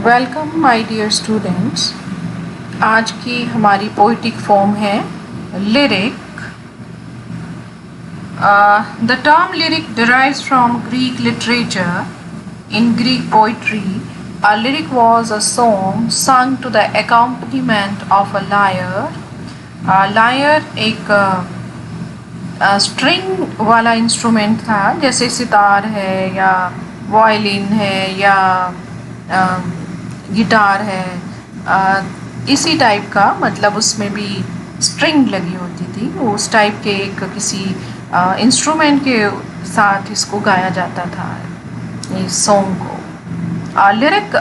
Welcome my dear students. आज की हमारी पोइटिक फॉर्म है lyric. The term lyric derives from Greek literature. In Greek poetry, a lyric was a song sung to the accompaniment of a lyre. Lyre एक string वाला instrument था, जैसे सितार है या वायलिन है या गिटार है। इसी टाइप का, मतलब उसमें भी स्ट्रिंग लगी होती थी। उस टाइप के एक किसी इंस्ट्रूमेंट के साथ इसको गाया जाता था, इस सॉन्ग को। Lyric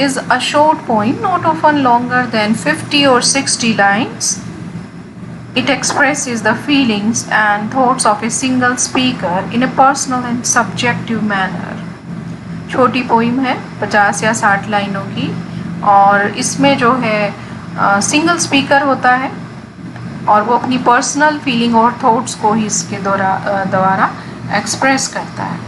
is a short poem, not often longer than 50 or 60 lines. It expresses the feelings and thoughts of a single speaker in a personal and subjective manner. छोटी पोइम है, 50 या 60 लाइनों की, और इसमें जो है सिंगल स्पीकर होता है और वो अपनी पर्सनल फीलिंग और थॉट्स को ही इसके द्वारा एक्सप्रेस करता है।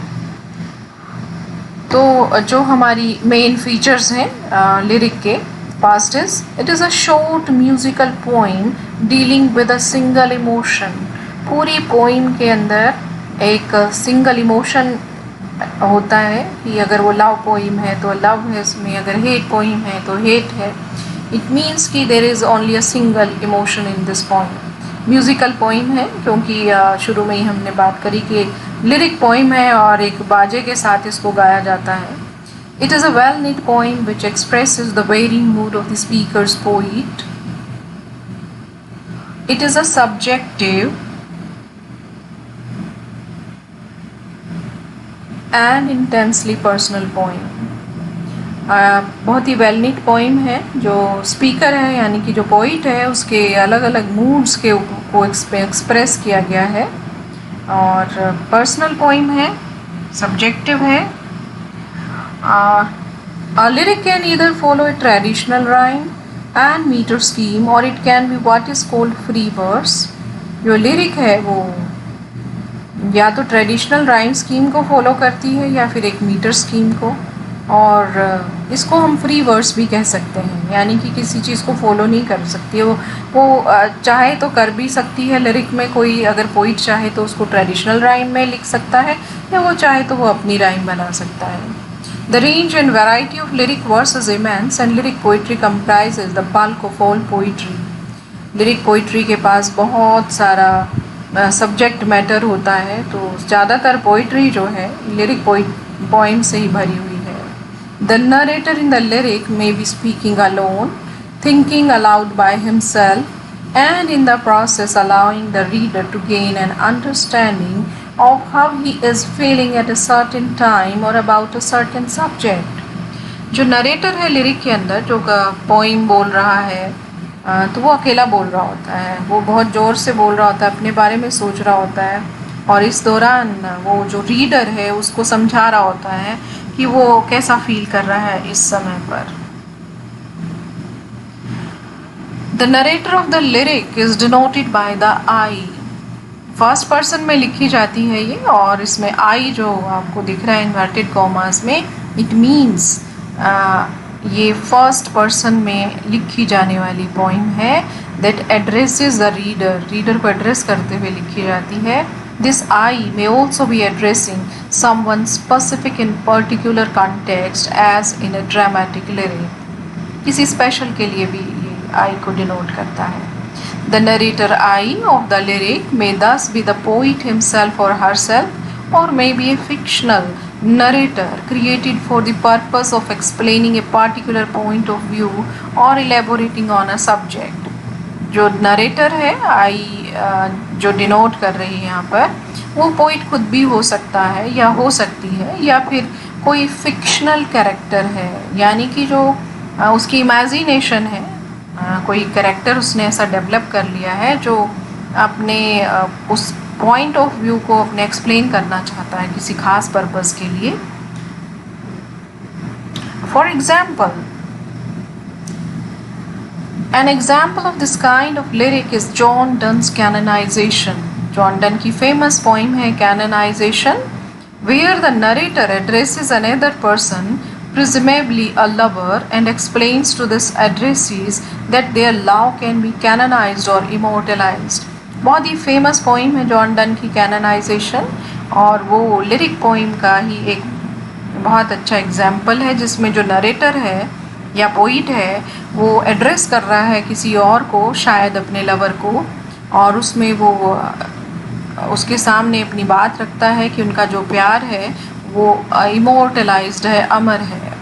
तो जो हमारी मेन फीचर्स हैं लिरिक के, first is it is a short musical poem dealing with a single emotion. पूरी पोइम के अंदर एक सिंगल इमोशन होता है कि अगर वो लव पोइम है तो लव है उसमें, अगर हेट पोइम है तो हेट है। इट मीन्स कि there is only a single emotion in this poem. Musical poem है क्योंकि शुरू में ही हमने बात करी कि लिरिक पोइम है और एक बाजे के साथ इसको गाया जाता है। It is a well neat poem which expresses the varying mood of the speaker's poet. It is a subjective and intensely personal poem. बहुत ही वेल नीट पोइम है। जो स्पीकर है यानी कि जो पोइट है उसके अलग अलग मूड्स के को एक्सप्रेस किया गया है, और पर्सनल पोइम है, सब्जेक्टिव है। A lyric can either follow a traditional rhyme and meter scheme or it can be what is called free verse. जो लिरिक है वो या तो ट्रेडिशनल राइम स्कीम को फॉलो करती है या फिर एक मीटर स्कीम को, और इसको हम फ्री वर्स भी कह सकते हैं, यानी कि किसी चीज़ को फॉलो नहीं कर सकती है। वो चाहे तो कर भी सकती है लिरिक में। कोई अगर पोइट चाहे तो उसको ट्रेडिशनल राइम में लिख सकता है, या वो चाहे तो वो अपनी राइम बना सकता है। The range and variety of lyric verse is immense and lyric poetry comprises the bulk of all poetry. Lyric poetry के पास बहुत सारा सब्जेक्ट मैटर होता है, तो ज़्यादातर पोइट्री जो है लिरिक पोइम से ही भरी हुई है। The narrator in the lyric may be speaking alone, thinking aloud by himself, and in the process allowing the reader to gain an understanding of how he is feeling at a certain time or about a certain subject. जो narrator है lyric के अंदर, जो poem बोल रहा है, तो वो अकेला बोल रहा होता है। वो बहुत ज़ोर से बोल रहा होता है, अपने बारे में सोच रहा होता है, और इस दौरान वो जो रीडर है उसको समझा रहा होता है कि वो कैसा फील कर रहा है इस समय पर। The narrator of the lyric is denoted by the I. First person में लिखी जाती है ये, और इसमें आई जो आपको दिख रहा है इन्वर्टेड कॉमास में, इट मीन्स ये फर्स्ट पर्सन में लिखी जाने वाली पोइम है that addresses the reader. Reader को एड्रेस करते हुए लिखी जाती है। This I may also be addressing someone specific in particular context as in a dramatic lyric. किसी स्पेशल के लिए भी ये I को डिनोट करता है। The narrator I of the lyric may thus be the poet himself or herself, or may be a fictional narrator created for the purpose of explaining a particular point of view or elaborating on a subject. जो narrator है आई जो denote कर रही है यहाँ पर, वो poet खुद भी हो सकता है या हो सकती है, या फिर कोई फिक्शनल कैरेक्टर है, यानी कि जो उसकी इमेजिनेशन है, कोई कैरेक्टर उसने ऐसा डेवलप कर लिया है जो अपने उस पॉइंट ऑफ व्यू को अपने एक्सप्लेन करना चाहता है किसी खास पर्पस के लिए। For example, An example of this kind of lyric is John Donne's Canonization. John Donne की famous poem है Canonization, where the narrator addresses another person presumably a lover, and explains to this addressees that their love can be canonized or immortalized. बहुत ही famous poem है John Donne की canonisation, और वो lyric poem का ही एक बहुत अच्छा एग्जाम्पल है जिसमें जो नरेटर है या पोइट है वो एड्रेस कर रहा है किसी और को, शायद अपने लवर को, और उसमें वो उसके सामने अपनी बात रखता है कि उनका जो प्यार है वो इमोर्टलाइज्ड है, अमर है।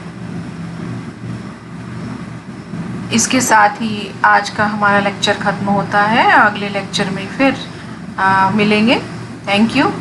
इसके साथ ही आज का हमारा लेक्चर ख़त्म होता है। अगले लेक्चर में फिर मिलेंगे। Thank you.